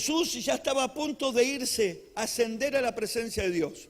Jesús ya estaba a punto de irse, ascender a la presencia de Dios.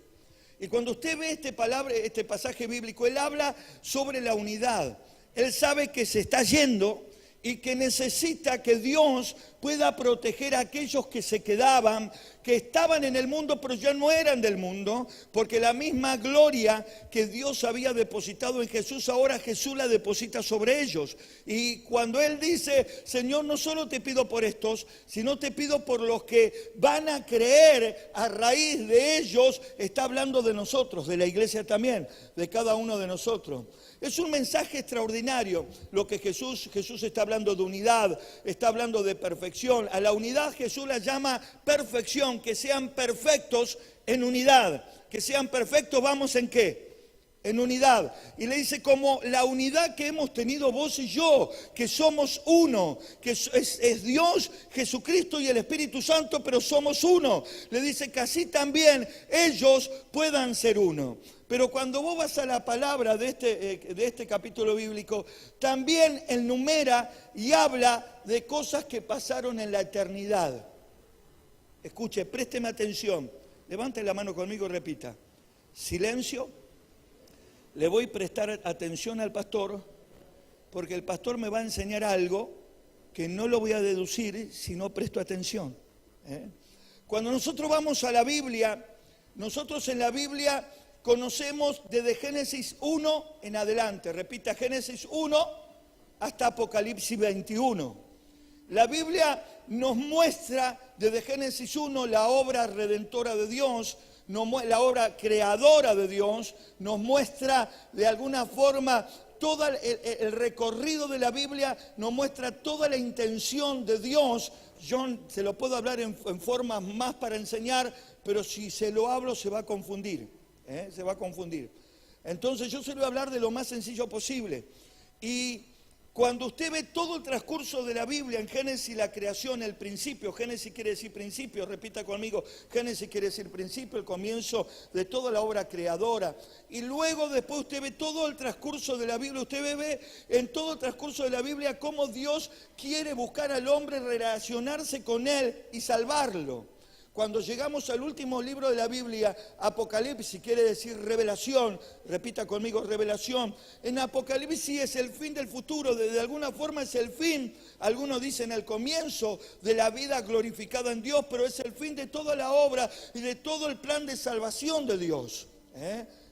Y cuando usted ve este pasaje bíblico, él habla sobre la unidad. Él sabe que se está yendo y que necesita que Dios pueda proteger a aquellos que se quedaban, que estaban en el mundo pero ya no eran del mundo, porque la misma gloria que Dios había depositado en Jesús, ahora Jesús la deposita sobre ellos. Y cuando Él dice, Señor, no solo te pido por estos, sino te pido por los que van a creer a raíz de ellos, está hablando de nosotros, de la iglesia también, de cada uno de nosotros. Es un mensaje extraordinario lo que Jesús está hablando de unidad, está hablando de perfección. A la unidad Jesús la llama perfección, que sean perfectos en unidad. Que sean perfectos, ¿vamos en qué? En unidad. Y le dice como la unidad que hemos tenido vos y yo, que somos uno, que es Dios, Jesucristo y el Espíritu Santo, pero somos uno. Le dice que así también ellos puedan ser uno. Pero cuando vos vas a la palabra de este capítulo bíblico, también enumera y habla de cosas que pasaron en la eternidad. Escuche, présteme atención. Levante la mano conmigo y repita. Silencio. Le voy a prestar atención al pastor, porque el pastor me va a enseñar algo que no lo voy a deducir si no presto atención. Cuando nosotros vamos a la Biblia, nosotros en la Biblia conocemos desde Génesis 1 en adelante. Repita, Génesis 1 hasta Apocalipsis 21. La Biblia nos muestra desde Génesis 1 la obra redentora de Dios, la obra creadora de Dios, nos muestra de alguna forma todo el recorrido de la Biblia, nos muestra toda la intención de Dios. Yo se lo puedo hablar en formas más para enseñar, pero si se lo hablo se va a confundir. Se va a confundir. Entonces yo se lo voy a hablar de lo más sencillo posible. Y cuando usted ve todo el transcurso de la Biblia en Génesis, la creación, el principio, Génesis quiere decir principio, repita conmigo, Génesis quiere decir principio, el comienzo de toda la obra creadora. Y luego después usted ve todo el transcurso de la Biblia, usted ve en todo el transcurso de la Biblia cómo Dios quiere buscar al hombre, relacionarse con él y salvarlo. Cuando llegamos al último libro de la Biblia, Apocalipsis, quiere decir revelación, repita conmigo, revelación. En Apocalipsis es el fin del futuro, de alguna forma es el fin, algunos dicen el comienzo de la vida glorificada en Dios, pero es el fin de toda la obra y de todo el plan de salvación de Dios.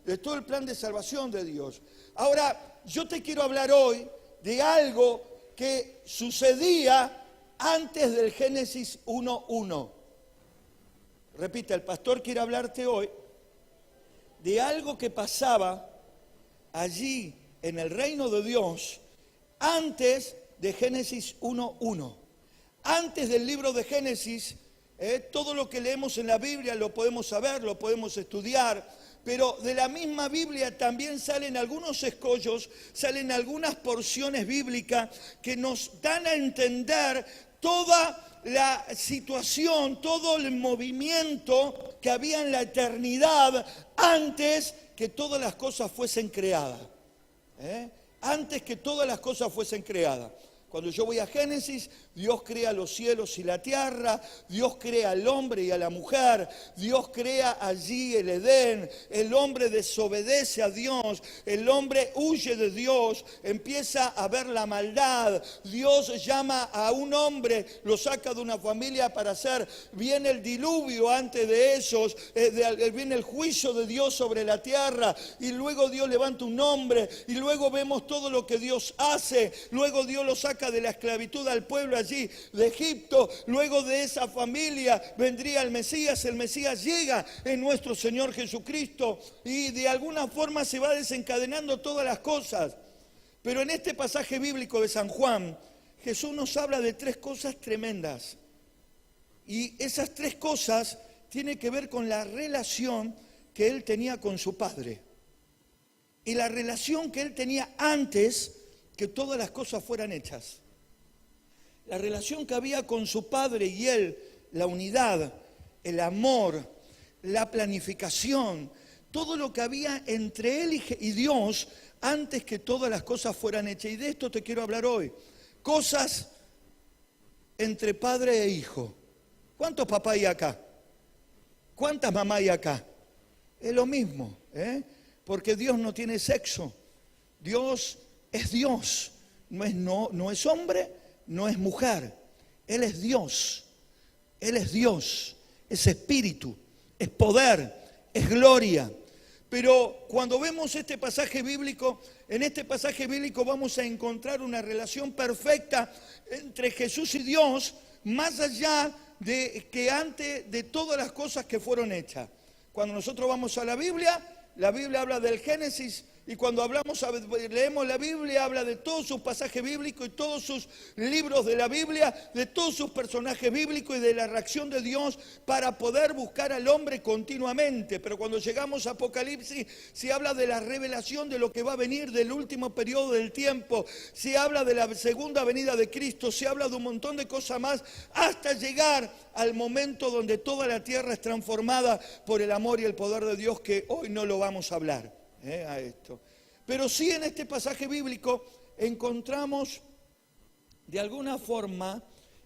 De todo el plan de salvación de Dios. Ahora, yo te quiero hablar hoy de algo que sucedía antes del Génesis 1:1. Repita, el pastor quiere hablarte hoy de algo que pasaba allí en el reino de Dios antes de Génesis 1:1. Antes del libro de Génesis, todo lo que leemos en la Biblia lo podemos saber, lo podemos estudiar, pero de la misma Biblia también salen algunos escollos, salen algunas porciones bíblicas que nos dan a entender toda la situación, todo el movimiento que había en la eternidad antes que todas las cosas fuesen creadas. Antes que todas las cosas fuesen creadas. Cuando yo voy a Génesis, Dios crea los cielos y la tierra, Dios crea al hombre y a la mujer, Dios crea allí el Edén, el hombre desobedece a Dios, el hombre huye de Dios, empieza a ver la maldad, Dios llama a un hombre, lo saca de una familia para hacer, viene el diluvio antes de esos, viene el juicio de Dios sobre la tierra, y luego Dios levanta un hombre, y luego vemos todo lo que Dios hace, luego Dios lo saca de la esclavitud al pueblo allí de Egipto, luego de esa familia vendría el Mesías llega en nuestro Señor Jesucristo y de alguna forma se va desencadenando todas las cosas. Pero en este pasaje bíblico de San Juan, Jesús nos habla de tres cosas tremendas y esas tres cosas tienen que ver con la relación que Él tenía con su Padre y la relación que Él tenía antes que todas las cosas fueran hechas. La relación que había con su Padre y Él, la unidad, el amor, la planificación, todo lo que había entre Él y Dios antes que todas las cosas fueran hechas. Y de esto te quiero hablar hoy. Cosas entre padre e hijo. ¿Cuántos papás hay acá? ¿Cuántas mamás hay acá? Es lo mismo, ¿eh? Porque Dios no tiene sexo. Dios es Dios. No es hombre, no es mujer. Él es Dios. Él es Dios. Es espíritu, es poder, es gloria. Pero cuando vemos este pasaje bíblico, en este pasaje bíblico vamos a encontrar una relación perfecta entre Jesús y Dios, más allá de que antes de todas las cosas que fueron hechas. Cuando nosotros vamos a la Biblia habla del Génesis, y cuando leemos la Biblia, habla de todos sus pasajes bíblicos y todos sus libros de la Biblia, de todos sus personajes bíblicos y de la reacción de Dios para poder buscar al hombre continuamente. Pero cuando llegamos a Apocalipsis, se habla de la revelación de lo que va a venir del último periodo del tiempo, se habla de la segunda venida de Cristo, se habla de un montón de cosas más, hasta llegar al momento donde toda la tierra es transformada por el amor y el poder de Dios, que hoy no lo vamos a hablar. A esto. Pero sí, en este pasaje bíblico encontramos, de alguna forma,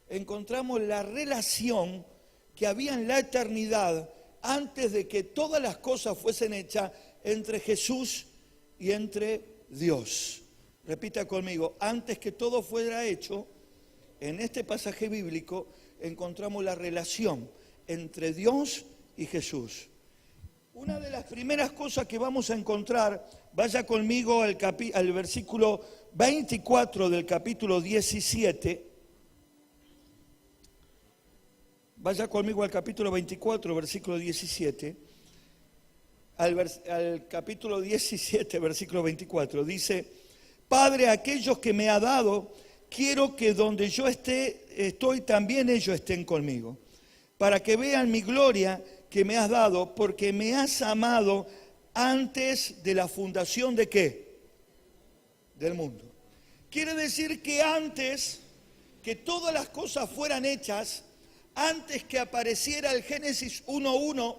la relación que había en la eternidad antes de que todas las cosas fuesen hechas entre Jesús y entre Dios. Repita conmigo, antes que todo fuera hecho, en este pasaje bíblico encontramos la relación entre Dios y Jesús. Una de las primeras cosas que vamos a encontrar, vaya conmigo al versículo 24 del capítulo 17. Vaya conmigo al capítulo 24, versículo 17. Al capítulo 17, versículo 24. Dice, Padre, aquellos que me ha dado, quiero que donde yo estoy, también ellos estén conmigo, para que vean mi gloria que me has dado, porque me has amado antes de la fundación ¿de qué? Del mundo. Quiere decir que antes que todas las cosas fueran hechas, antes que apareciera el Génesis 1:1,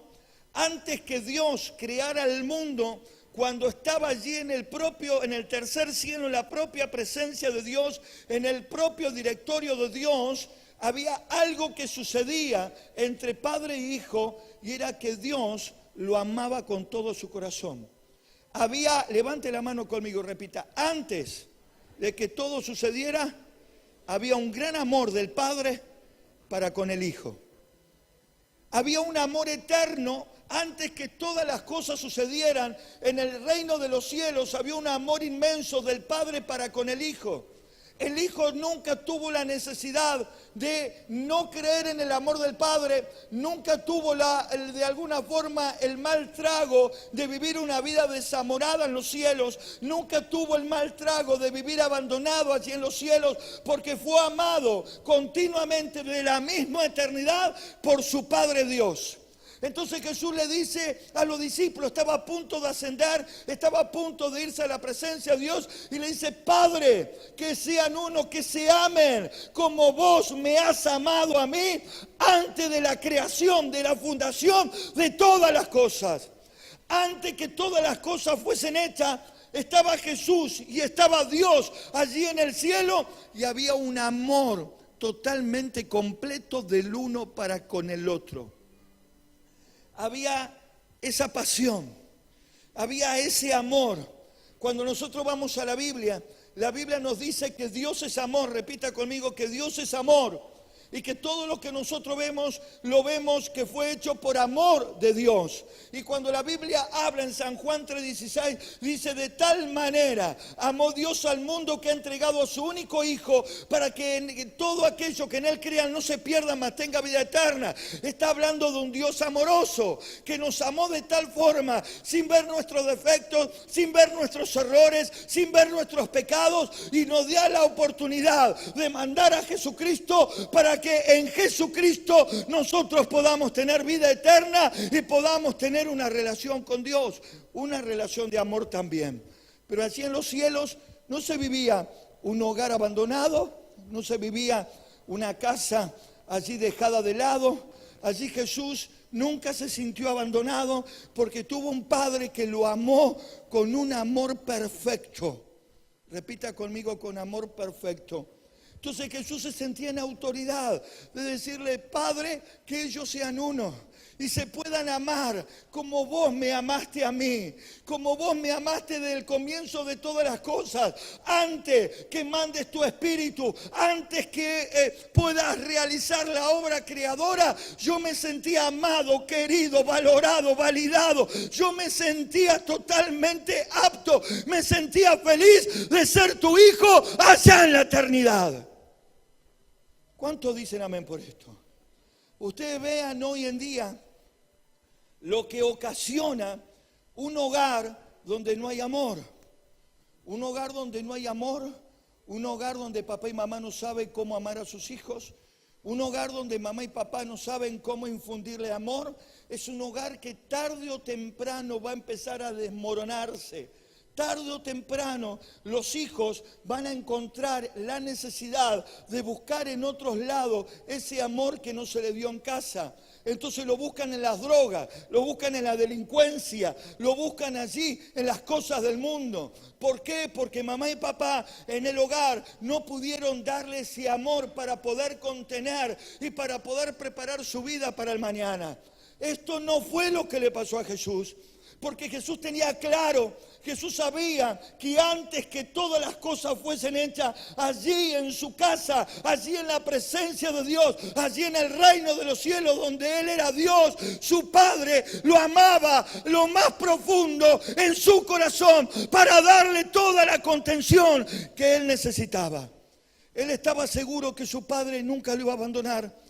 antes que Dios creara el mundo, cuando estaba allí en el tercer cielo, en la propia presencia de Dios, en el propio directorio de Dios, había algo que sucedía entre padre e hijo, y era que Dios lo amaba con todo su corazón. Levante la mano conmigo, repita, antes de que todo sucediera, había un gran amor del Padre para con el Hijo. Había un amor eterno. Antes que todas las cosas sucedieran en el reino de los cielos, había un amor inmenso del Padre para con el Hijo. El Hijo nunca tuvo la necesidad de no creer en el amor del Padre, nunca tuvo de alguna forma el mal trago de vivir una vida desamorada en los cielos, nunca tuvo el mal trago de vivir abandonado allí en los cielos, porque fue amado continuamente de la misma eternidad por su Padre Dios. Entonces Jesús le dice a los discípulos, estaba a punto de ascender, estaba a punto de irse a la presencia de Dios, y le dice, Padre, que sean uno, que se amen como vos me has amado a mí antes de la creación, de la fundación de todas las cosas. Antes que todas las cosas fuesen hechas, estaba Jesús y estaba Dios allí en el cielo, y había un amor totalmente completo del uno para con el otro. Había esa pasión, había ese amor. Cuando nosotros vamos a la Biblia nos dice que Dios es amor. Repita conmigo que Dios es amor. Y que todo lo que nosotros vemos, lo vemos que fue hecho por amor de Dios. Y cuando la Biblia habla en San Juan 3:16, dice, de tal manera amó Dios al mundo que ha entregado a su único Hijo, para que todo aquello que en Él crean no se pierda, mas tenga vida eterna. Está hablando de un Dios amoroso, que nos amó de tal forma, sin ver nuestros defectos, sin ver nuestros errores, sin ver nuestros pecados, y nos da la oportunidad de mandar a Jesucristo para que en Jesucristo nosotros podamos tener vida eterna y podamos tener una relación con Dios, una relación de amor también. Pero allí en los cielos no se vivía un hogar abandonado, no se vivía una casa allí dejada de lado. Allí Jesús nunca se sintió abandonado, porque tuvo un Padre que lo amó con un amor perfecto. Repita conmigo, con amor perfecto. Entonces Jesús se sentía en autoridad de decirle, Padre, que ellos sean uno y se puedan amar como vos me amaste a mí, como vos me amaste desde el comienzo de todas las cosas, antes que mandes tu espíritu, antes que puedas realizar la obra creadora. Yo me sentía amado, querido, valorado, validado. Yo me sentía totalmente apto, me sentía feliz de ser tu hijo allá en la eternidad. ¿Cuántos dicen amén por esto? Ustedes vean hoy en día lo que ocasiona un hogar donde no hay amor. Un hogar donde no hay amor, un hogar donde papá y mamá no saben cómo amar a sus hijos, un hogar donde mamá y papá no saben cómo infundirle amor, es un hogar que tarde o temprano va a empezar a desmoronarse. Tarde o temprano los hijos van a encontrar la necesidad de buscar en otros lados ese amor que no se le dio en casa. Entonces lo buscan en las drogas, lo buscan en la delincuencia, lo buscan allí en las cosas del mundo. ¿Por qué? Porque mamá y papá en el hogar no pudieron darle ese amor para poder contener y para poder preparar su vida para el mañana. Esto no fue lo que le pasó a Jesús. Porque Jesús tenía claro, Jesús sabía que antes que todas las cosas fuesen hechas allí en su casa, allí en la presencia de Dios, allí en el reino de los cielos donde Él era Dios, su Padre lo amaba lo más profundo en su corazón para darle toda la contención que Él necesitaba. Él estaba seguro que su Padre nunca lo iba a abandonar.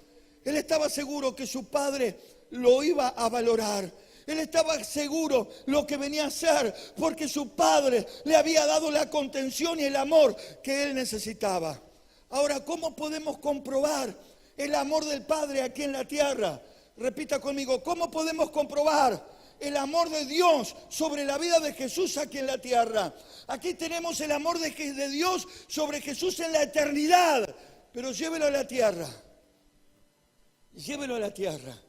Él estaba seguro que su Padre lo iba a valorar. Él estaba seguro lo que venía a hacer porque su Padre le había dado la contención y el amor que él necesitaba. Ahora, ¿cómo podemos comprobar el amor del Padre aquí en la tierra? Repita conmigo, ¿cómo podemos comprobar el amor de Dios sobre la vida de Jesús aquí en la tierra? Aquí tenemos el amor de Dios sobre Jesús en la eternidad, pero llévelo a la tierra. Llévelo a la tierra.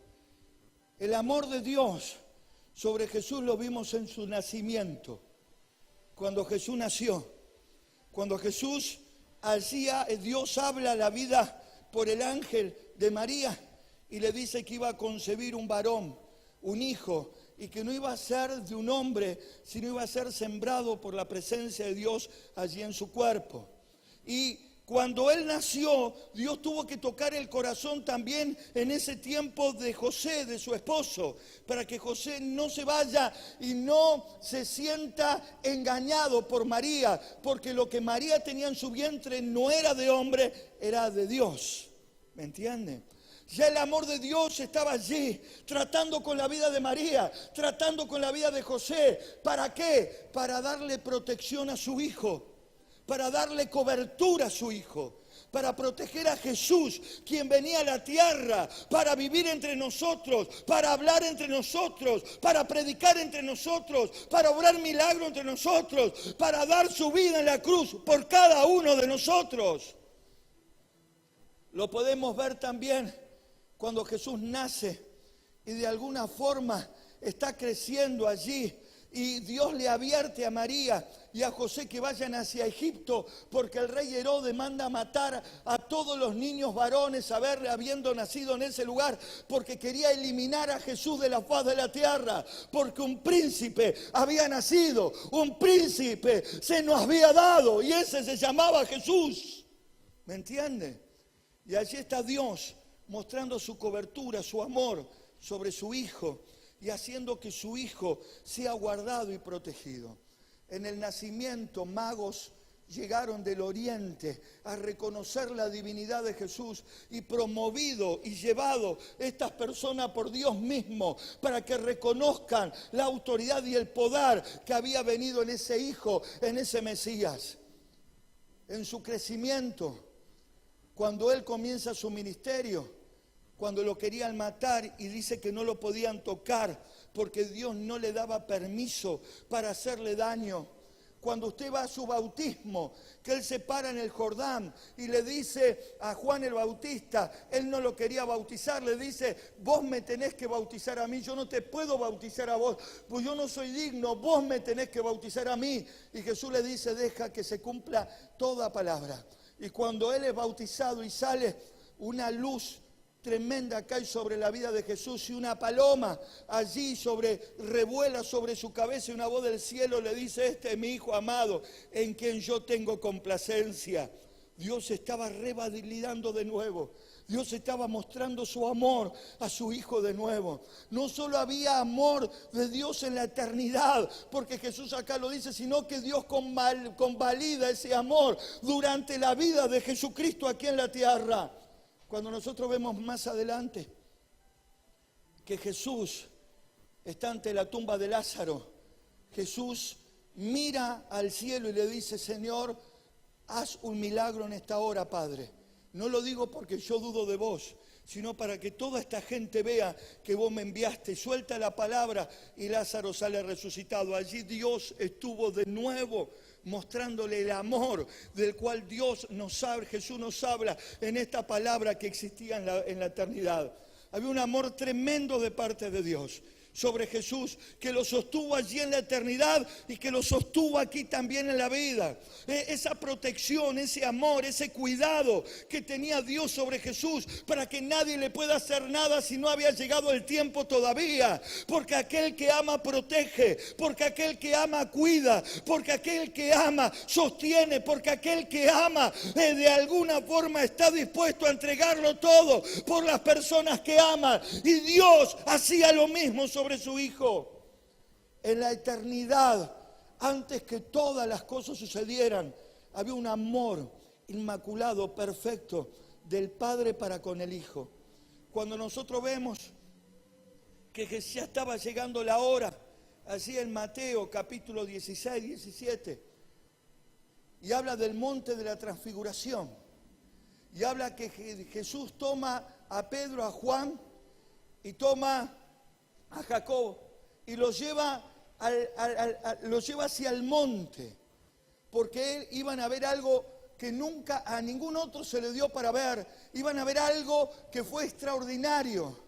El amor de Dios sobre Jesús lo vimos en su nacimiento. Cuando Jesús nació, cuando Jesús hacía, Dios habla la vida por el ángel de María y le dice que iba a concebir un varón, un hijo, y que no iba a ser de un hombre, sino iba a ser sembrado por la presencia de Dios allí en su cuerpo. Y cuando él nació, Dios tuvo que tocar el corazón también en ese tiempo de José, de su esposo, para que José no se vaya y no se sienta engañado por María, porque lo que María tenía en su vientre no era de hombre, era de Dios. ¿Me entienden? Ya el amor de Dios estaba allí, tratando con la vida de María, tratando con la vida de José. ¿Para qué? Para darle protección a su hijo, para darle cobertura a su hijo, para proteger a Jesús, quien venía a la tierra, para vivir entre nosotros, para hablar entre nosotros, para predicar entre nosotros, para obrar milagros entre nosotros, para dar su vida en la cruz por cada uno de nosotros. Lo podemos ver también cuando Jesús nace y de alguna forma está creciendo allí. Y Dios le advierte a María y a José que vayan hacia Egipto porque el rey Herodes manda matar a todos los niños varones habiendo nacido en ese lugar, porque quería eliminar a Jesús de la faz de la tierra, porque un príncipe había nacido, un príncipe se nos había dado y ese se llamaba Jesús. ¿Me entiende? Y allí está Dios mostrando su cobertura, su amor sobre su hijo, y haciendo que su hijo sea guardado y protegido. En el nacimiento, magos llegaron del oriente a reconocer la divinidad de Jesús y promovido y llevado estas personas por Dios mismo para que reconozcan la autoridad y el poder que había venido en ese hijo, en ese Mesías. En su crecimiento, cuando él comienza su ministerio, cuando lo querían matar y dice que no lo podían tocar porque Dios no le daba permiso para hacerle daño. Cuando usted va a su bautismo, que él se para en el Jordán y le dice a Juan el Bautista, él no lo quería bautizar, le dice, vos me tenés que bautizar a mí, yo no te puedo bautizar a vos, pues yo no soy digno, vos me tenés que bautizar a mí. Y Jesús le dice, deja que se cumpla toda palabra. Y cuando él es bautizado y sale, una luz tremenda cae sobre la vida de Jesús y una paloma allí revuela sobre su cabeza y una voz del cielo le dice: este es mi Hijo amado, en quien yo tengo complacencia. Dios estaba revalidando de nuevo. Dios estaba mostrando su amor a su Hijo de nuevo. No solo había amor de Dios en la eternidad, porque Jesús acá lo dice, sino que Dios convalida ese amor durante la vida de Jesucristo aquí en la tierra. Cuando nosotros vemos más adelante que Jesús está ante la tumba de Lázaro, Jesús mira al cielo y le dice: Señor, haz un milagro en esta hora, Padre. No lo digo porque yo dudo de vos, sino para que toda esta gente vea que vos me enviaste. Suelta la palabra y Lázaro sale resucitado. Allí Dios estuvo de nuevo mostrándole el amor del cual Jesús nos habla en esta palabra que existía en la eternidad. Había un amor tremendo de parte de Dios sobre Jesús, que lo sostuvo allí en la eternidad y que lo sostuvo aquí también en la vida. Esa protección, ese amor, ese cuidado que tenía Dios sobre Jesús para que nadie le pueda hacer nada si no había llegado el tiempo todavía. Porque aquel que ama protege, porque aquel que ama cuida, porque aquel que ama sostiene, porque aquel que ama de alguna forma está dispuesto a entregarlo todo por las personas que ama. Y Dios hacía lo mismo sobre su Hijo. En la eternidad, antes que todas las cosas sucedieran, había un amor inmaculado, perfecto, del Padre para con el Hijo. Cuando nosotros vemos que ya estaba llegando la hora, así en Mateo capítulo 16, 17, y habla del monte de la transfiguración, y habla que Jesús toma a Pedro, a Juan, y toma a Jacob y lo lleva hacia el monte, porque iban a ver algo que nunca a ningún otro se le dio para ver. Iban a ver algo que fue extraordinario.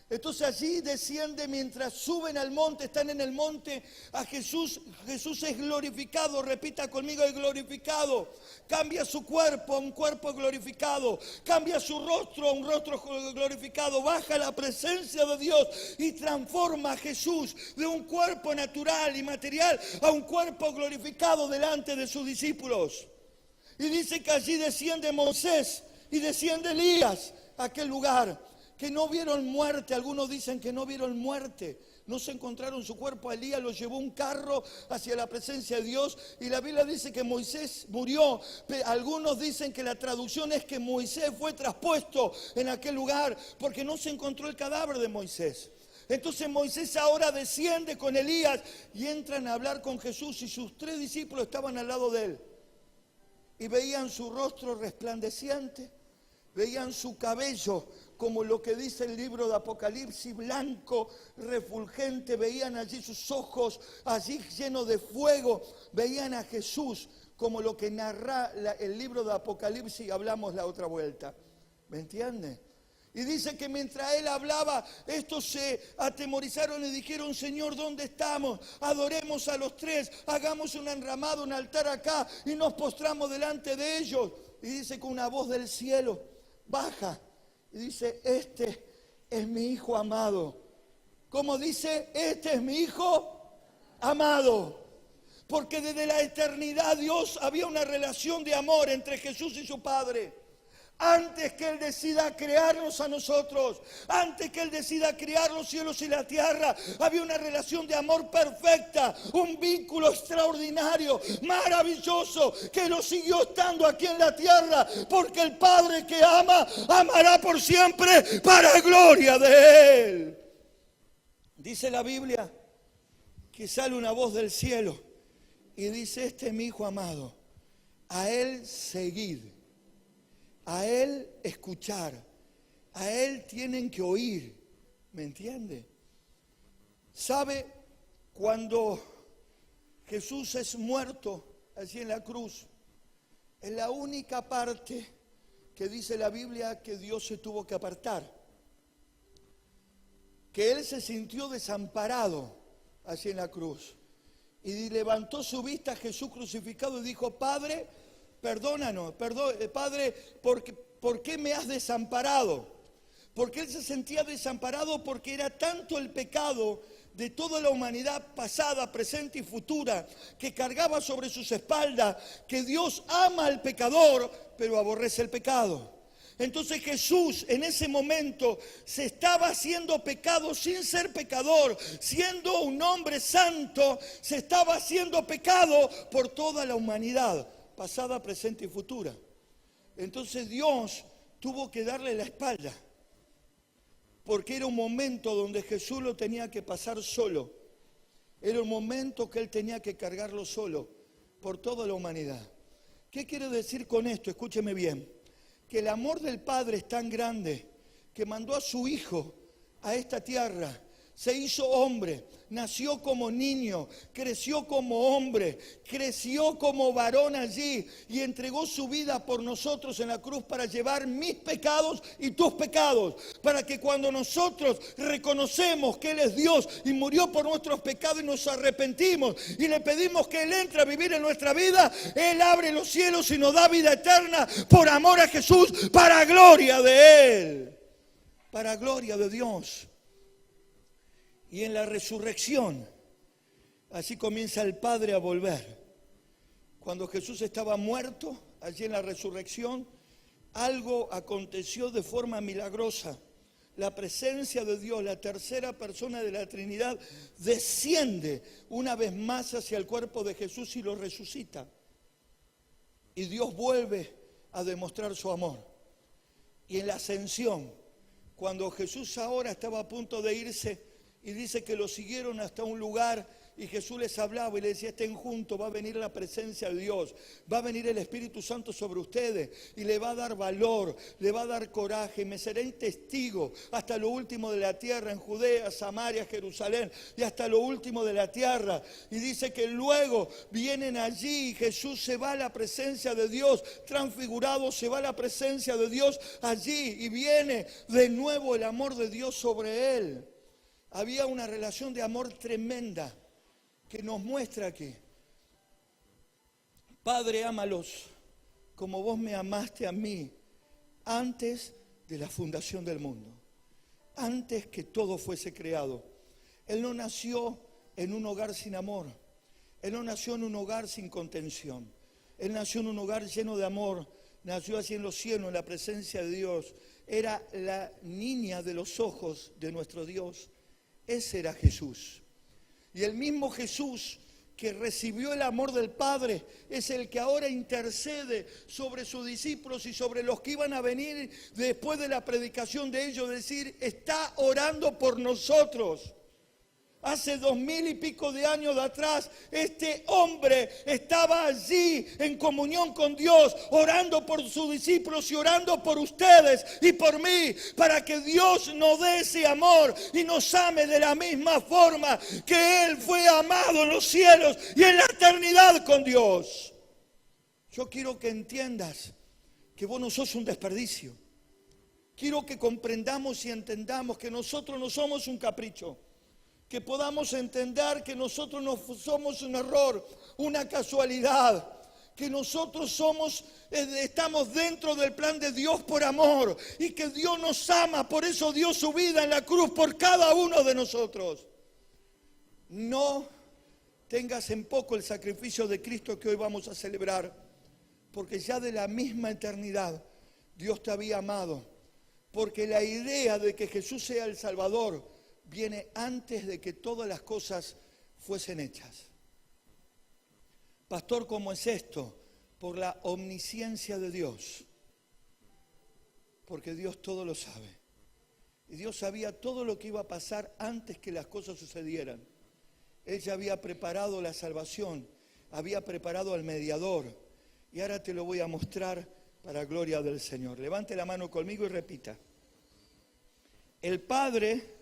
Entonces allí desciende, mientras suben al monte, están en el monte, a Jesús. Jesús es glorificado, repita conmigo: es glorificado. Cambia su cuerpo a un cuerpo glorificado, cambia su rostro a un rostro glorificado, baja la presencia de Dios y transforma a Jesús de un cuerpo natural y material a un cuerpo glorificado delante de sus discípulos. Y dice que allí desciende Moisés y desciende Elías a aquel lugar. Que no vieron muerte, algunos dicen que no vieron muerte, no se encontraron su cuerpo. A Elías lo llevó un carro hacia la presencia de Dios y la Biblia dice que Moisés murió. Algunos dicen que la traducción es que Moisés fue traspuesto en aquel lugar porque no se encontró el cadáver de Moisés. Entonces Moisés ahora desciende con Elías y entran a hablar con Jesús y sus 3 discípulos estaban al lado de él. Y veían su rostro resplandeciente, veían su cabello como lo que dice el libro de Apocalipsis, blanco, refulgente. Veían allí sus ojos, allí llenos de fuego. Veían a Jesús como lo que narra el libro de Apocalipsis, hablamos la otra vuelta. ¿Me entiende? Y dice que mientras él hablaba, estos se atemorizaron y dijeron: Señor, ¿dónde estamos? Adoremos a los 3, hagamos un enramado, un altar acá y nos postramos delante de ellos. Y dice que una voz del cielo baja y dice: este es mi Hijo amado. ¿Cómo dice? Este es mi Hijo amado. Porque desde la eternidad Dios había una relación de amor entre Jesús y su Padre. Antes que Él decida crearnos a nosotros, antes que Él decida crear los cielos y la tierra, había una relación de amor perfecta, un vínculo extraordinario, maravilloso, que lo siguió estando aquí en la tierra, porque el Padre que ama, amará por siempre para gloria de Él. Dice la Biblia que sale una voz del cielo y dice: este es mi Hijo amado, a Él seguid. A Él escuchar, a Él tienen que oír, ¿me entiende? ¿Sabe? Cuando Jesús es muerto allí en la cruz, es la única parte que dice la Biblia que Dios se tuvo que apartar. Que Él se sintió desamparado allí en la cruz. Y levantó su vista a Jesús crucificado y dijo: Padre, perdónanos, Padre, ¿por qué me has desamparado? Porque él se sentía desamparado porque era tanto el pecado de toda la humanidad pasada, presente y futura, que cargaba sobre sus espaldas, que Dios ama al pecador, pero aborrece el pecado. Entonces Jesús en ese momento se estaba haciendo pecado sin ser pecador, siendo un hombre santo, se estaba haciendo pecado por toda la humanidad, pasada, presente y futura. Entonces Dios tuvo que darle la espalda, porque era un momento donde Jesús lo tenía que pasar solo. Era un momento que él tenía que cargarlo solo por toda la humanidad. ¿Qué quiere decir con esto? Escúcheme bien. Que el amor del Padre es tan grande que mandó a su Hijo a esta tierra. Se hizo hombre, nació como niño, creció como hombre, creció como varón allí y entregó su vida por nosotros en la cruz para llevar mis pecados y tus pecados. Para que cuando nosotros reconocemos que Él es Dios y murió por nuestros pecados y nos arrepentimos y le pedimos que Él entre a vivir en nuestra vida, Él abre los cielos y nos da vida eterna por amor a Jesús, para gloria de Él, para gloria de Dios. Y en la resurrección, así comienza el Padre a volver. Cuando Jesús estaba muerto, allí en la resurrección, algo aconteció de forma milagrosa. La presencia de Dios, la tercera persona de la Trinidad, desciende una vez más hacia el cuerpo de Jesús y lo resucita. Y Dios vuelve a demostrar su amor. Y en la ascensión, cuando Jesús ahora estaba a punto de irse, y dice que lo siguieron hasta un lugar y Jesús les hablaba y les decía: estén juntos, va a venir la presencia de Dios, va a venir el Espíritu Santo sobre ustedes y le va a dar valor, le va a dar coraje, y me seré testigo hasta lo último de la tierra, en Judea, Samaria, Jerusalén y hasta lo último de la tierra. Y dice que luego vienen allí y Jesús se va a la presencia de Dios, transfigurado, se va a la presencia de Dios allí y viene de nuevo el amor de Dios sobre él. Había una relación de amor tremenda que nos muestra aquí. Padre, ámalos como vos me amaste a mí antes de la fundación del mundo, antes que todo fuese creado. Él no nació en un hogar sin amor, Él no nació en un hogar sin contención, Él nació en un hogar lleno de amor, nació así en los cielos, en la presencia de Dios. Era la niña de los ojos de nuestro Dios. Ese era Jesús. Y el mismo Jesús que recibió el amor del Padre es el que ahora intercede sobre sus discípulos y sobre los que iban a venir después de la predicación de ellos, decir: está orando por nosotros. Hace 2000 y pico de años de atrás, este hombre estaba allí en comunión con Dios, orando por sus discípulos y orando por ustedes y por mí, para que Dios nos dé ese amor y nos ame de la misma forma que Él fue amado en los cielos y en la eternidad con Dios. Yo quiero que entiendas que vos no sos un desperdicio. Quiero que comprendamos y entendamos que nosotros no somos un capricho. Que podamos entender que nosotros no somos un error, una casualidad, que nosotros estamos dentro del plan de Dios por amor y que Dios nos ama, por eso dio su vida en la cruz por cada uno de nosotros. No tengas en poco el sacrificio de Cristo que hoy vamos a celebrar, porque ya de la misma eternidad Dios te había amado, porque la idea de que Jesús sea el Salvador viene antes de que todas las cosas fuesen hechas. Pastor, ¿cómo es esto? Por la omnisciencia de Dios. Porque Dios todo lo sabe. Y Dios sabía todo lo que iba a pasar antes que las cosas sucedieran. Él ya había preparado la salvación, había preparado al mediador. Y ahora te lo voy a mostrar para gloria del Señor. Levante la mano conmigo y repita. El Padre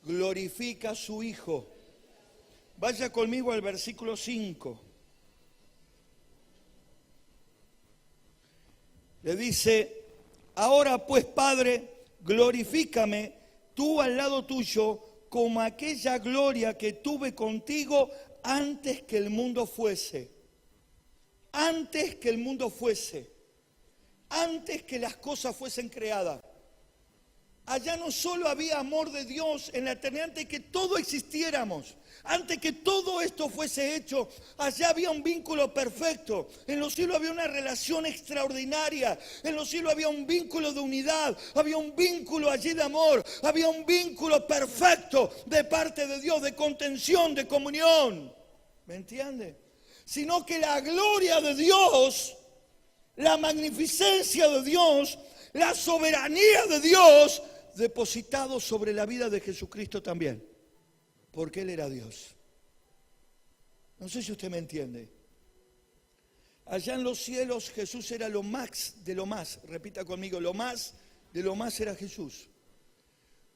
glorifica a su Hijo. Vaya conmigo al versículo 5. Le dice: ahora pues, Padre, glorifícame tú al lado tuyo como aquella gloria que tuve contigo antes que el mundo fuese. antes que el mundo fuese, antes que las cosas fuesen creadas. Allá no solo había amor de Dios en la eternidad, antes que todo existiéramos, antes que todo esto fuese hecho, allá había un vínculo perfecto. En los cielos había una relación extraordinaria. En los cielos había un vínculo de unidad, había un vínculo allí de amor, había un vínculo perfecto de parte de Dios, de contención, de comunión. ¿Me entiende? Sino que la gloria de Dios, la magnificencia de Dios, la soberanía de Dios, depositado sobre la vida de Jesucristo también, porque Él era Dios. No sé si usted me entiende. Allá en los cielos Jesús era lo más de lo más, repita conmigo, lo más de lo más era Jesús.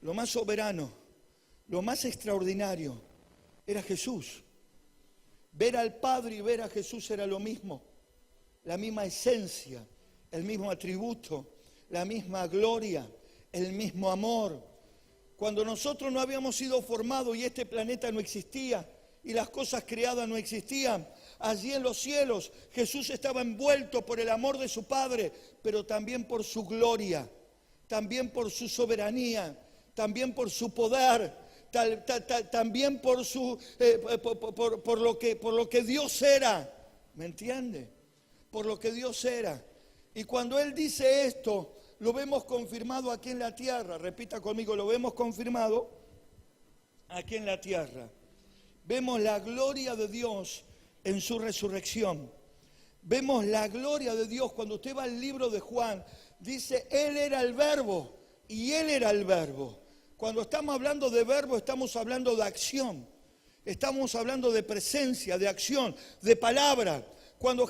Lo más soberano, lo más extraordinario era Jesús. Ver al Padre y ver a Jesús era lo mismo, la misma esencia, el mismo atributo, la misma gloria, el mismo amor. Cuando nosotros no habíamos sido formados y este planeta no existía y las cosas creadas no existían, allí en los cielos Jesús estaba envuelto por el amor de su Padre, pero también por su gloria, también por su soberanía, también por su poder, también por lo que Dios era. ¿Me entiende? Por lo que Dios era. Y cuando Él dice esto, lo vemos confirmado aquí en la tierra. Repita conmigo, lo vemos confirmado aquí en la tierra. Vemos la gloria de Dios en su resurrección. Vemos la gloria de Dios. Cuando usted va al libro de Juan, dice, Él era el verbo y Él era el verbo. Cuando estamos hablando de verbo, estamos hablando de acción. Estamos hablando de presencia, de acción, de palabra. Cuando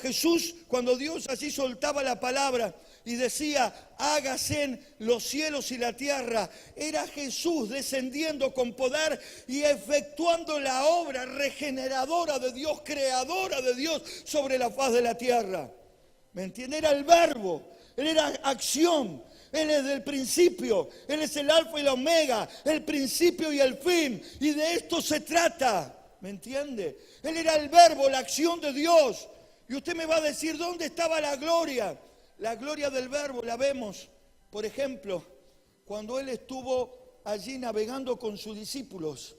Dios así soltaba la palabra y decía, hágase los cielos y la tierra, era Jesús descendiendo con poder y efectuando la obra regeneradora de Dios, creadora de Dios sobre la faz de la tierra. ¿Me entiende? Era el verbo, Él era acción. Él es del principio, Él es el alfa y la omega, el principio y el fin. Y de esto se trata, ¿me entiende? Él era el verbo, la acción de Dios. Y usted me va a decir, ¿dónde estaba la gloria? La gloria del verbo la vemos, por ejemplo, cuando Él estuvo allí navegando con sus discípulos.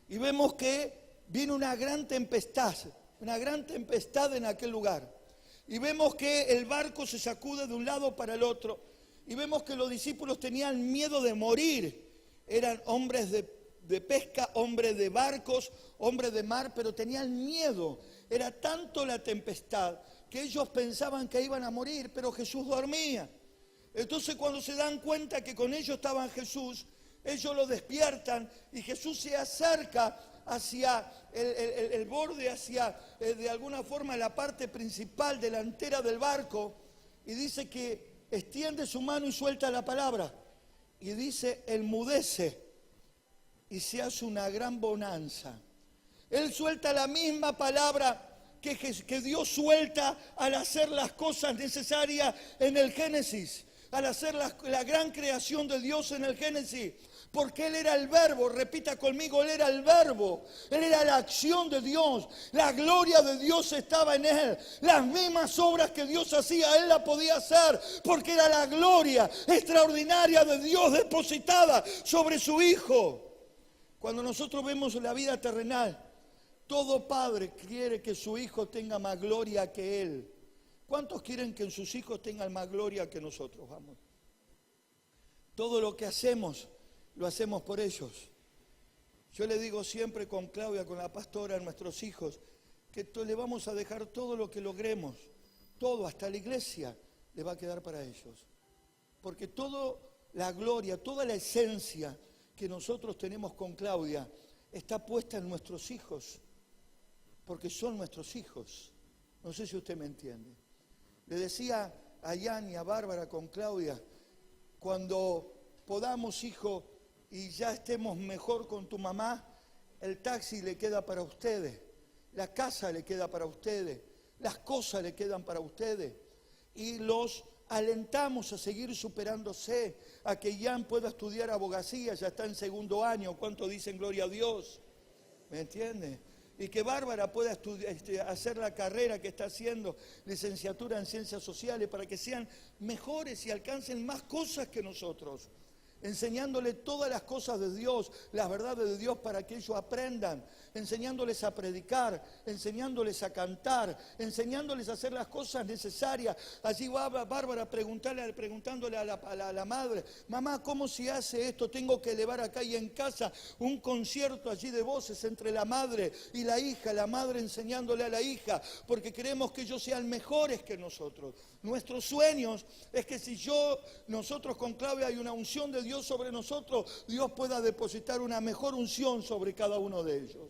Y vemos que viene una gran tempestad en aquel lugar. Y vemos que el barco se sacude de un lado para el otro. Y vemos que los discípulos tenían miedo de morir. Eran hombres de pesca, hombres de barcos, hombres de mar, pero tenían miedo. Era tanto la tempestad que ellos pensaban que iban a morir, pero Jesús dormía. Entonces cuando se dan cuenta que con ellos estaba Jesús, ellos lo despiertan y Jesús se acerca hacia el borde, hacia de alguna forma la parte principal delantera del barco, y dice que extiende su mano y suelta la palabra, y dice, enmudece, y se hace una gran bonanza. Él suelta la misma palabra que Dios suelta al hacer las cosas necesarias en el Génesis, al hacer la gran creación de Dios en el Génesis. Porque Él era el verbo, repita conmigo, Él era el verbo, Él era la acción de Dios, la gloria de Dios estaba en Él, las mismas obras que Dios hacía, Él la podía hacer, porque era la gloria extraordinaria de Dios depositada sobre su Hijo. Cuando nosotros vemos la vida terrenal, todo padre quiere que su hijo tenga más gloria que él. ¿Cuántos quieren que sus hijos tengan más gloria que nosotros? Vamos. Todo lo que hacemos, lo hacemos por ellos. Yo le digo siempre con Claudia, con la pastora, a nuestros hijos, que le vamos a dejar todo lo que logremos, todo, hasta la iglesia, le va a quedar para ellos. Porque toda la gloria, toda la esencia que nosotros tenemos con Claudia está puesta en nuestros hijos, porque son nuestros hijos. No sé si usted me entiende. Le decía a Jan y a Bárbara con Claudia, cuando podamos, hijo, y ya estemos mejor con tu mamá, el taxi le queda para ustedes, la casa le queda para ustedes, las cosas le quedan para ustedes. Y los alentamos a seguir superándose, a que Jan pueda estudiar abogacía, ya está en segundo año. ¿Cuánto dicen gloria a Dios? ¿Me entiende? y que Bárbara pueda hacer la carrera que está haciendo, licenciatura en Ciencias Sociales, para que sean mejores y alcancen más cosas que nosotros. Enseñándole todas las cosas de Dios, las verdades de Dios para que ellos aprendan, enseñándoles a predicar, enseñándoles a cantar, enseñándoles a hacer las cosas necesarias. Allí va Bárbara preguntándole a la madre, mamá, ¿cómo se hace esto? Tengo que elevar acá y en casa un concierto allí de voces entre la madre y la hija, la madre enseñándole a la hija, porque queremos que ellos sean mejores que nosotros. Nuestros sueños es que si nosotros con Claudia hay una unción de Dios sobre nosotros, Dios pueda depositar una mejor unción sobre cada uno de ellos.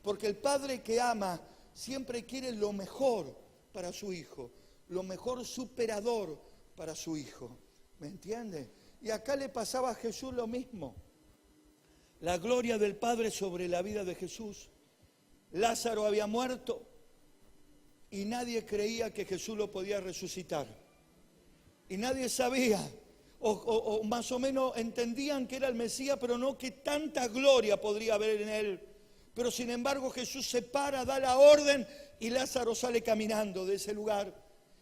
Porque el padre que ama siempre quiere lo mejor para su hijo, lo mejor superador para su hijo. ¿Me entiende? Y acá le pasaba a Jesús lo mismo. La gloria del Padre sobre la vida de Jesús. Lázaro había muerto y nadie creía que Jesús lo podía resucitar. Y nadie sabía, o más o menos entendían que era el Mesías, pero no que tanta gloria podría haber en él. Pero sin embargo Jesús se para, da la orden y Lázaro sale caminando de ese lugar.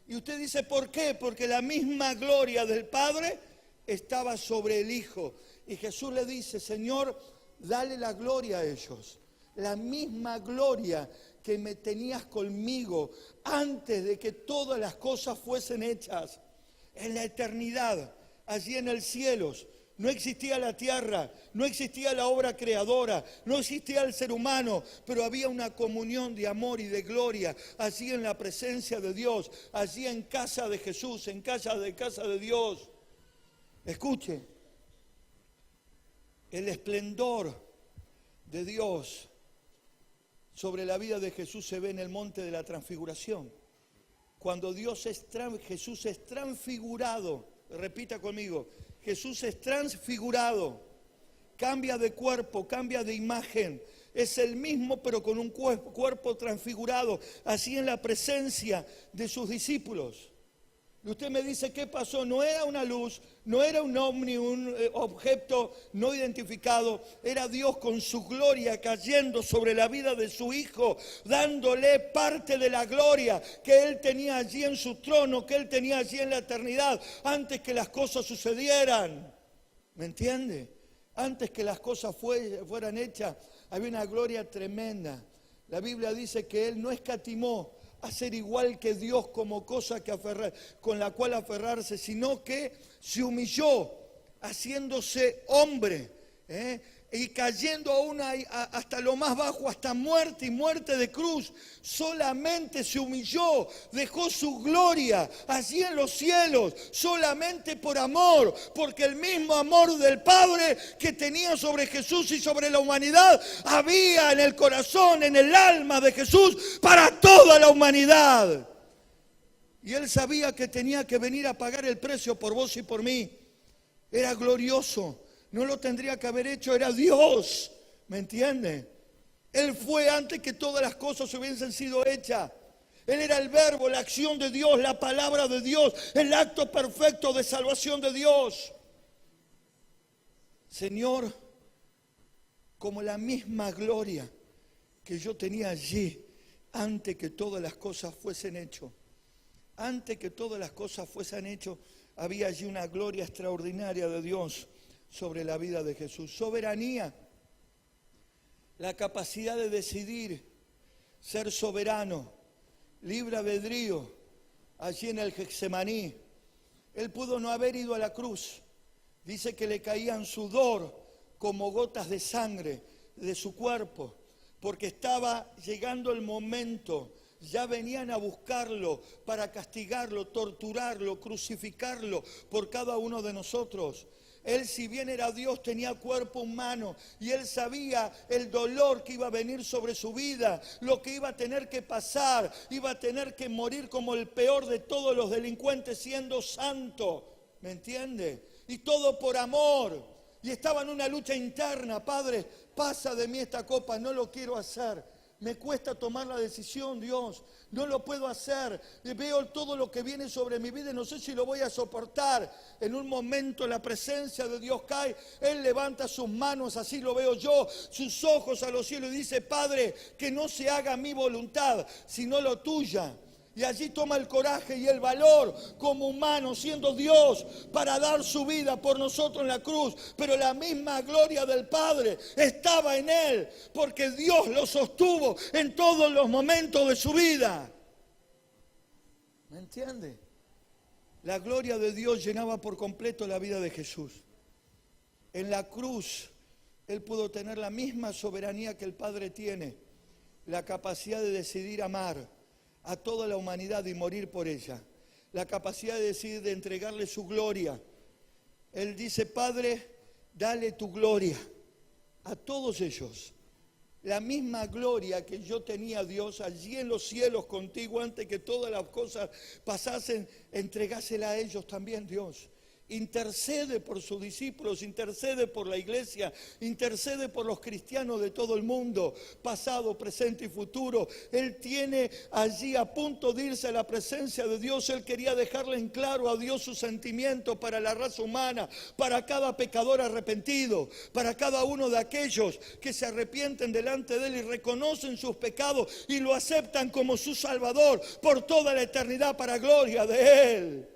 Y usted dice, ¿por qué? Porque la misma gloria del Padre estaba sobre el Hijo. Y Jesús le dice, Señor, dale la gloria a ellos. La misma gloria que me tenías conmigo antes de que todas las cosas fuesen hechas. En la eternidad, allí en el cielo, no existía la tierra, no existía la obra creadora, no existía el ser humano, pero había una comunión de amor y de gloria, allí en la presencia de Dios, allí en casa de Jesús, en casa de Dios. Escuche, el esplendor de Dios sobre la vida de Jesús se ve en el monte de la transfiguración. Cuando Jesús es transfigurado, repita conmigo, Jesús es transfigurado, cambia de cuerpo, cambia de imagen, es el mismo pero con un cuerpo transfigurado, así en la presencia de sus discípulos. Y usted me dice, ¿qué pasó? No era una luz, no era un ovni, un objeto no identificado. Era Dios con su gloria cayendo sobre la vida de su Hijo, dándole parte de la gloria que Él tenía allí en su trono, que Él tenía allí en la eternidad, antes que las cosas sucedieran. ¿Me entiende? Antes que las cosas fueran hechas, había una gloria tremenda. La Biblia dice que Él no escatimó a ser igual que Dios como cosa con la cual aferrarse, sino que se humilló haciéndose hombre, y cayendo aún hasta lo más bajo, hasta muerte y muerte de cruz. Solamente se humilló, dejó su gloria allí en los cielos, solamente por amor, porque el mismo amor del Padre que tenía sobre Jesús y sobre la humanidad, había en el corazón, en el alma de Jesús, para toda la humanidad. Y Él sabía que tenía que venir a pagar el precio por vos y por mí. Era glorioso. No lo tendría que haber hecho, era Dios, ¿me entiende? Él fue antes que todas las cosas hubiesen sido hechas. Él era el verbo, la acción de Dios, la palabra de Dios, el acto perfecto de salvación de Dios. Señor, como la misma gloria que yo tenía allí antes que todas las cosas fuesen hechas. Antes que todas las cosas fuesen hechas, había allí una gloria extraordinaria de Dios sobre la vida de Jesús. Soberanía, la capacidad de decidir, ser soberano, libre albedrío, allí en el Getsemaní. Él pudo no haber ido a la cruz. Dice que le caían sudor como gotas de sangre de su cuerpo, porque estaba llegando el momento. Ya venían a buscarlo para castigarlo, torturarlo, crucificarlo por cada uno de nosotros. Él, si bien era Dios, tenía cuerpo humano y Él sabía el dolor que iba a venir sobre su vida, lo que iba a tener que pasar, iba a tener que morir como el peor de todos los delincuentes siendo santo, ¿me entiende? Y todo por amor. Y estaba en una lucha interna, Padre, pasa de mí esta copa, no lo quiero hacer, Me cuesta tomar la decisión, Dios. No lo puedo hacer. Veo todo lo que viene sobre mi vida y no sé si lo voy a soportar. En un momento la presencia de Dios cae. Él levanta sus manos, así lo veo yo, sus ojos a los cielos y dice: Padre, que no se haga mi voluntad, sino lo tuya. Y allí toma el coraje y el valor como humano, siendo Dios, para dar su vida por nosotros en la cruz. Pero la misma gloria del Padre estaba en Él, porque Dios lo sostuvo en todos los momentos de su vida. ¿Me entiende? La gloria de Dios llenaba por completo la vida de Jesús. En la cruz, Él pudo tener la misma soberanía que el Padre tiene, la capacidad de decidir amar a toda la humanidad y morir por ella. La capacidad de decidir, de entregarle su gloria. Él dice: Padre, dale tu gloria a todos ellos. La misma gloria que yo tenía, Dios, allí en los cielos contigo antes que todas las cosas pasasen, entregásela a ellos también, Dios. Intercede por sus discípulos, intercede por la iglesia, intercede por los cristianos de todo el mundo, pasado, presente y futuro. Él tiene allí a punto de irse a la presencia de Dios. Él quería dejarle en claro a Dios su sentimiento para la raza humana, para cada pecador arrepentido, para cada uno de aquellos que se arrepienten delante de Él y reconocen sus pecados y lo aceptan como su Salvador por toda la eternidad para gloria de Él.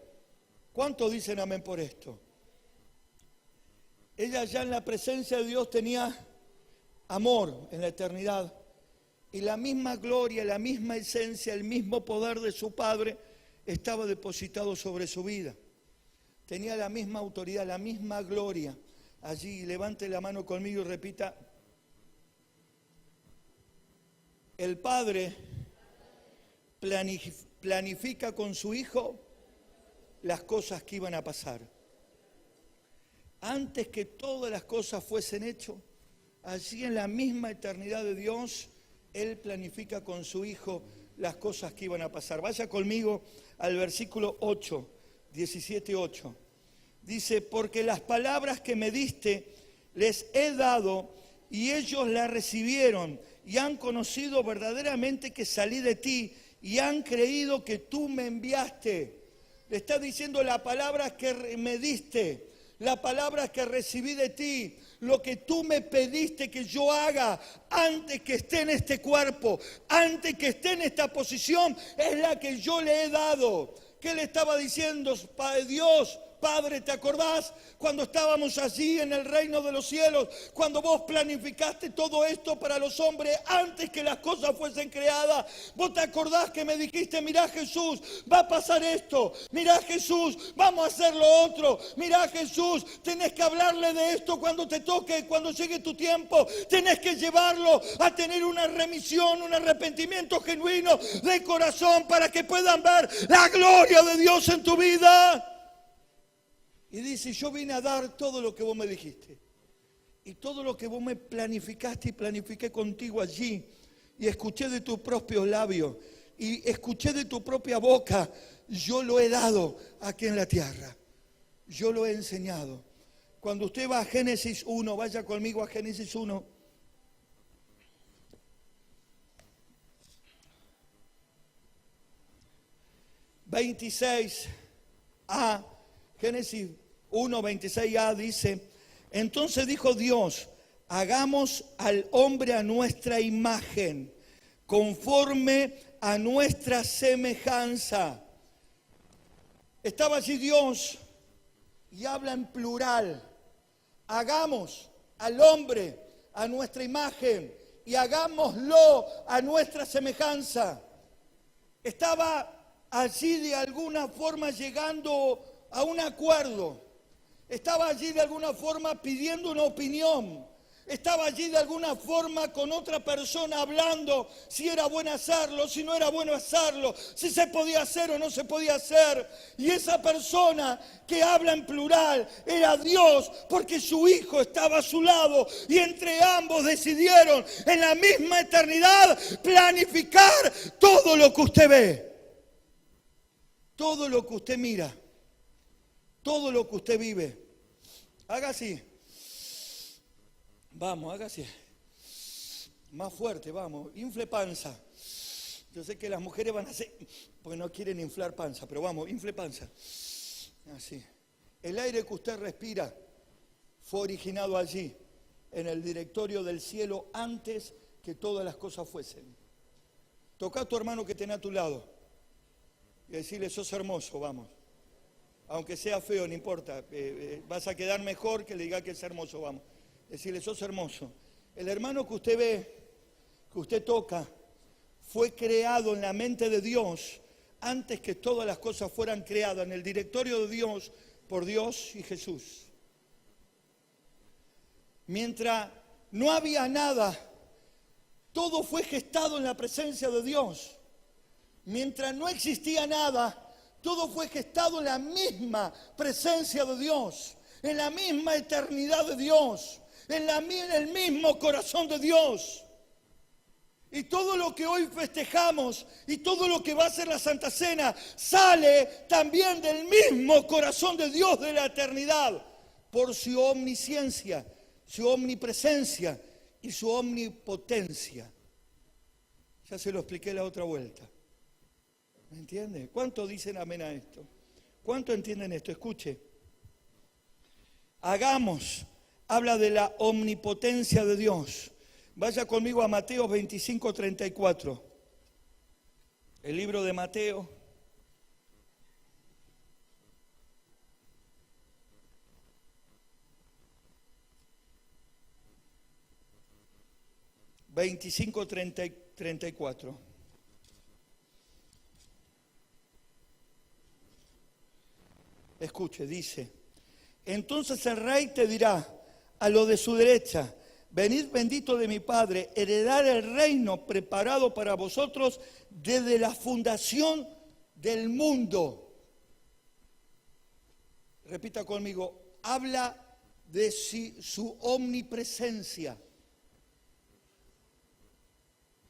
¿Cuántos dicen amén por esto? Ella ya en la presencia de Dios tenía amor en la eternidad. Y la misma gloria, la misma esencia, el mismo poder de su Padre estaba depositado sobre su vida. Tenía la misma autoridad, la misma gloria. Allí, levante la mano conmigo y repita: el Padre planifica con su Hijo las cosas que iban a pasar. Antes que todas las cosas fuesen hechas, allí en la misma eternidad de Dios, Él planifica con su Hijo las cosas que iban a pasar. Vaya conmigo al versículo 8, 17:8. Dice: porque las palabras que me diste les he dado y ellos las recibieron y han conocido verdaderamente que salí de ti y han creído que tú me enviaste. Le está diciendo: la palabra que me diste, la palabra que recibí de ti, lo que tú me pediste que yo haga antes que esté en este cuerpo, antes que esté en esta posición, es la que yo le he dado. ¿Qué le estaba diciendo Dios? Padre, ¿te acordás cuando estábamos allí en el reino de los cielos? Cuando vos planificaste todo esto para los hombres antes que las cosas fuesen creadas. ¿Vos te acordás que me dijiste: mirá Jesús, va a pasar esto? Mirá Jesús, vamos a hacer lo otro. Mirá Jesús, tenés que hablarle de esto cuando te toque, cuando llegue tu tiempo. Tenés que llevarlo a tener una remisión, un arrepentimiento genuino de corazón para que puedan ver la gloria de Dios en tu vida. Y dice: yo vine a dar todo lo que vos me dijiste. Y todo lo que vos me planificaste y planifiqué contigo allí. Y escuché de tus propios labios. Y escuché de tu propia boca. Yo lo he dado aquí en la tierra. Yo lo he enseñado. Cuando usted va a Génesis 1, vaya conmigo a Génesis 1. (26a) Génesis 1, 26a dice: entonces dijo Dios: hagamos al hombre a nuestra imagen, conforme a nuestra semejanza. Estaba allí Dios y habla en plural. Hagamos al hombre a nuestra imagen y hagámoslo a nuestra semejanza. Estaba allí de alguna forma llegando a un acuerdo. Estaba allí de alguna forma pidiendo una opinión. Estaba allí de alguna forma con otra persona hablando si era bueno hacerlo, si no era bueno hacerlo, si se podía hacer o no se podía hacer. Y esa persona que habla en plural era Dios, porque su Hijo estaba a su lado y entre ambos decidieron en la misma eternidad planificar todo lo que usted ve, todo lo que usted mira, todo lo que usted vive. Haga así. Vamos, haga así. Más fuerte, vamos. Infle panza. Yo sé que las mujeres van a hacer, porque no quieren inflar panza, pero vamos, infle panza. Así. El aire que usted respira fue originado allí, en el directorio del cielo, antes que todas las cosas fuesen. Toca a tu hermano que tenés a tu lado y decirle, sos hermoso, vamos. Aunque sea feo, no importa. Vas a quedar mejor que le diga que es hermoso, vamos. Decirle, sos hermoso. El hermano que usted ve, que usted toca, fue creado en la mente de Dios antes que todas las cosas fueran creadas, en el directorio de Dios, por Dios y Jesús. Mientras no había nada, todo fue gestado en la presencia de Dios. Mientras no existía nada, todo fue gestado en la misma presencia de Dios, en la misma eternidad de Dios, en el mismo corazón de Dios. Y todo lo que hoy festejamos y todo lo que va a ser la Santa Cena sale también del mismo corazón de Dios de la eternidad, por su omnisciencia, su omnipresencia y su omnipotencia. Ya se lo expliqué la otra vuelta. ¿Me entiende? ¿Cuánto dicen amén a esto? ¿Cuánto entienden esto? Escuche. Hagamos, habla de la omnipotencia de Dios. Vaya conmigo a Mateo 25:34. El libro de Mateo. Veinticinco, 34. Escuche, dice, entonces el rey te dirá a lo de su derecha, venid bendito de mi Padre, heredar el reino preparado para vosotros desde la fundación del mundo. Repita conmigo, habla de su omnipresencia.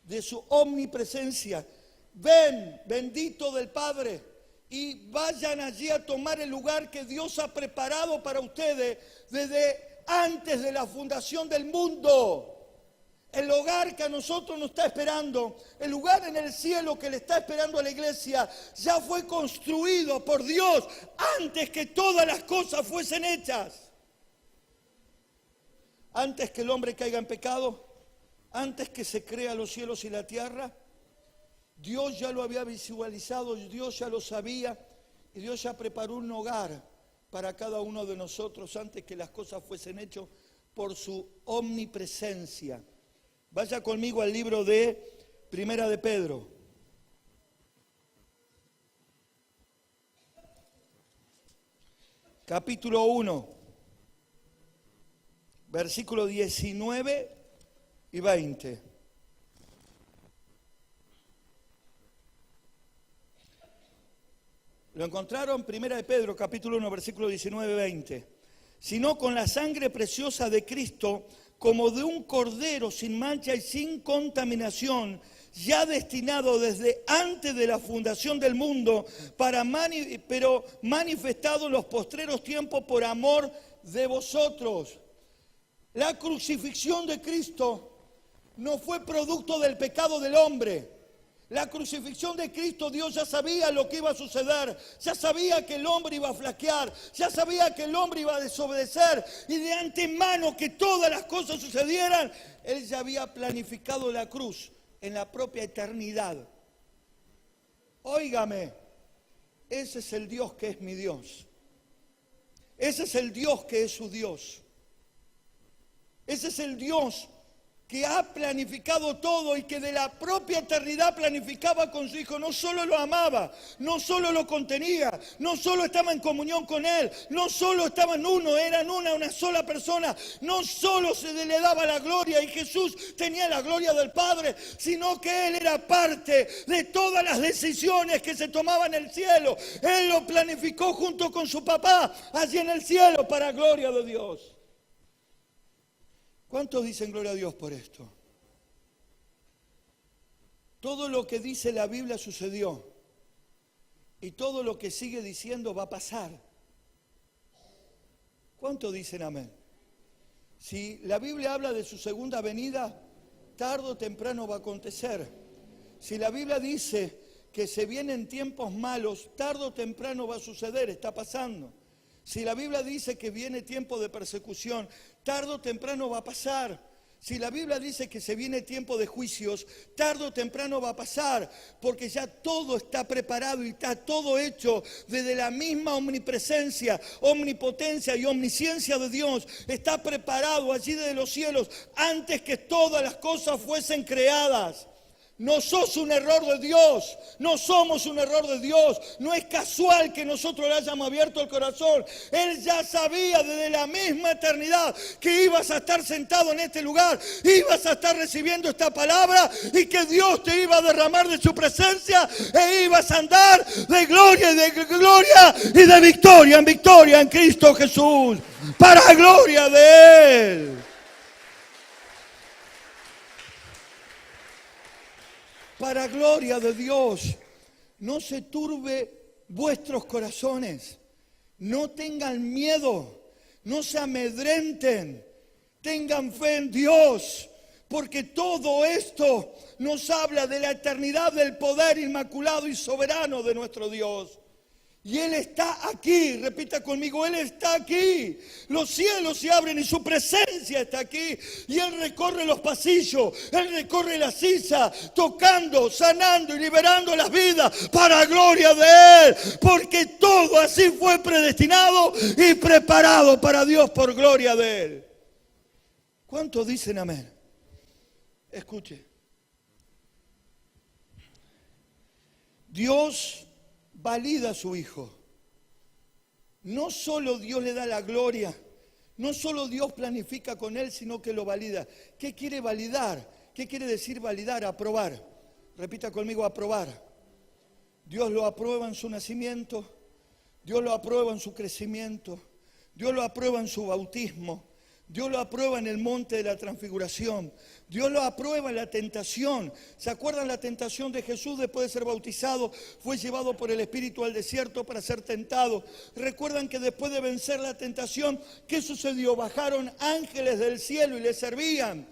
De su omnipresencia. Ven, bendito del Padre, y vayan allí a tomar el lugar que Dios ha preparado para ustedes desde antes de la fundación del mundo. El hogar que a nosotros nos está esperando, el lugar en el cielo que le está esperando a la iglesia, ya fue construido por Dios antes que todas las cosas fuesen hechas. Antes que el hombre caiga en pecado, antes que se crea los cielos y la tierra, Dios ya lo había visualizado, Dios ya lo sabía y Dios ya preparó un hogar para cada uno de nosotros antes que las cosas fuesen hechas por su omnipresencia. Vaya conmigo al libro de Primera de Pedro. Capítulo 1, versículos 19 y 20. Lo encontraron, Primera de Pedro, capítulo 1, versículo 19 y 20. Sino con la sangre preciosa de Cristo, como de un cordero sin mancha y sin contaminación, ya destinado desde antes de la fundación del mundo, pero manifestado en los postreros tiempos por amor de vosotros. La crucifixión de Cristo no fue producto del pecado del hombre. La crucifixión de Cristo, Dios ya sabía lo que iba a suceder, ya sabía que el hombre iba a flaquear, ya sabía que el hombre iba a desobedecer y de antemano que todas las cosas sucedieran, Él ya había planificado la cruz en la propia eternidad. Óigame, ese es el Dios que es mi Dios. Ese es el Dios que es su Dios. Ese es el Dios que ha planificado todo y que de la propia eternidad planificaba con su Hijo. No solo lo amaba, no solo lo contenía, no solo estaba en comunión con Él, no solo estaban uno, eran una sola persona, no solo se le daba la gloria y Jesús tenía la gloria del Padre, sino que Él era parte de todas las decisiones que se tomaban en el cielo. Él lo planificó junto con su papá allí en el cielo para gloria de Dios. ¿Cuántos dicen gloria a Dios por esto? Todo lo que dice la Biblia sucedió y todo lo que sigue diciendo va a pasar. ¿Cuántos dicen amén? Si la Biblia habla de su segunda venida, tarde o temprano va a acontecer. Si la Biblia dice que se vienen tiempos malos, tarde o temprano va a suceder, está pasando. Si la Biblia dice que viene tiempo de persecución, tarde o temprano va a pasar. Si la Biblia dice que se viene tiempo de juicios, tarde o temprano va a pasar, porque ya todo está preparado y está todo hecho desde la misma omnipresencia, omnipotencia y omnisciencia de Dios. Está preparado allí desde los cielos antes que todas las cosas fuesen creadas. No sos un error de Dios, no somos un error de Dios, no es casual que nosotros le hayamos abierto el corazón. Él ya sabía desde la misma eternidad que ibas a estar sentado en este lugar, ibas a estar recibiendo esta palabra y que Dios te iba a derramar de su presencia e ibas a andar de gloria y de victoria en victoria en Cristo Jesús, para gloria de Él. Para gloria de Dios, no se turbe vuestros corazones, no tengan miedo, no se amedrenten, tengan fe en Dios, porque todo esto nos habla de la eternidad del poder inmaculado y soberano de nuestro Dios. Y Él está aquí, repita conmigo, Él está aquí. Los cielos se abren y su presencia está aquí. Y Él recorre los pasillos, Él recorre la sisa, tocando, sanando y liberando las vidas para gloria de Él. Porque todo así fue predestinado y preparado para Dios por gloria de Él. ¿Cuántos dicen amén? Escuche. Dios valida a su Hijo. No solo Dios le da la gloria, no solo Dios planifica con Él, sino que lo valida. ¿Qué quiere validar? ¿Qué quiere decir validar? Aprobar. Repita conmigo, aprobar. Dios lo aprueba en su nacimiento, Dios lo aprueba en su crecimiento, Dios lo aprueba en su bautismo, Dios lo aprueba en el monte de la transfiguración. Dios lo aprueba en la tentación. ¿Se acuerdan la tentación de Jesús después de ser bautizado? Fue llevado por el Espíritu al desierto para ser tentado. ¿Recuerdan que después de vencer la tentación, qué sucedió? Bajaron ángeles del cielo y le servían.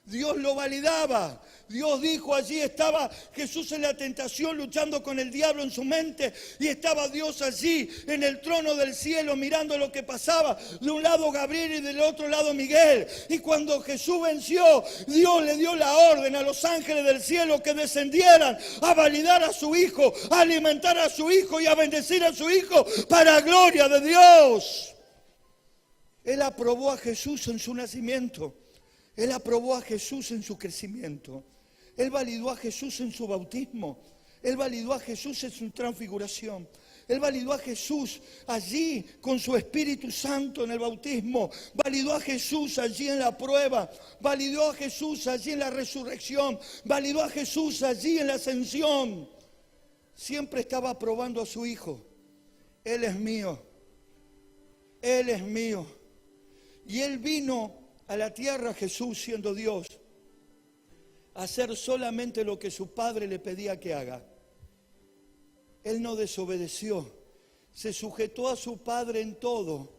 Dios lo validaba. Dios dijo, allí estaba Jesús en la tentación luchando con el diablo en su mente y estaba Dios allí en el trono del cielo mirando lo que pasaba. De un lado Gabriel y del otro lado Miguel. Y cuando Jesús venció, Dios le dio la orden a los ángeles del cielo que descendieran a validar a su Hijo, a alimentar a su Hijo y a bendecir a su Hijo para gloria de Dios. Él aprobó a Jesús en su nacimiento. Él aprobó a Jesús en su crecimiento. Él validó a Jesús en su bautismo. Él validó a Jesús en su transfiguración. Él validó a Jesús allí con su Espíritu Santo en el bautismo. Validó a Jesús allí en la prueba. Validó a Jesús allí en la resurrección. Validó a Jesús allí en la ascensión. Siempre estaba aprobando a su Hijo. Él es mío. Él es mío. Y Él vino a la tierra, Jesús siendo Dios, a hacer solamente lo que su Padre le pedía que haga. Él no desobedeció, se sujetó a su Padre en todo,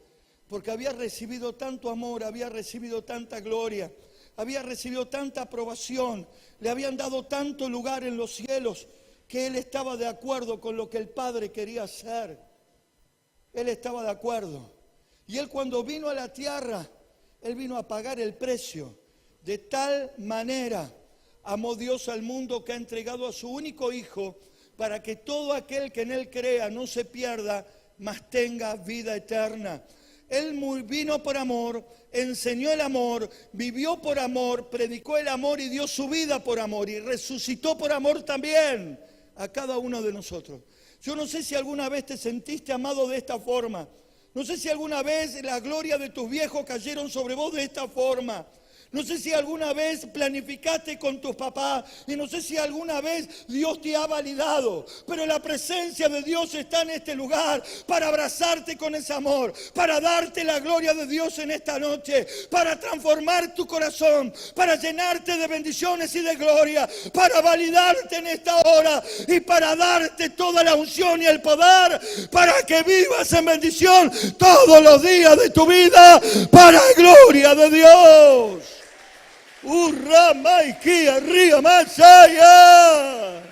porque había recibido tanto amor, había recibido tanta gloria, había recibido tanta aprobación, le habían dado tanto lugar en los cielos, que Él estaba de acuerdo con lo que el Padre quería hacer. Él estaba de acuerdo. Y Él cuando vino a la tierra, Él vino a pagar el precio. De tal manera amó Dios al mundo que ha entregado a su único Hijo para que todo aquel que en Él crea no se pierda, mas tenga vida eterna. Él vino por amor, enseñó el amor, vivió por amor, predicó el amor y dio su vida por amor y resucitó por amor también a cada uno de nosotros. Yo no sé si alguna vez te sentiste amado de esta forma. No sé si alguna vez la gloria de tus viejos cayeron sobre vos de esta forma. No sé si alguna vez planificaste con tus papás y no sé si alguna vez Dios te ha validado, pero la presencia de Dios está en este lugar para abrazarte con ese amor, para darte la gloria de Dios en esta noche, para transformar tu corazón, para llenarte de bendiciones y de gloria, para validarte en esta hora y para darte toda la unción y el poder para que vivas en bendición todos los días de tu vida para gloria de Dios. Urra, Maiki, arriba, Masaya.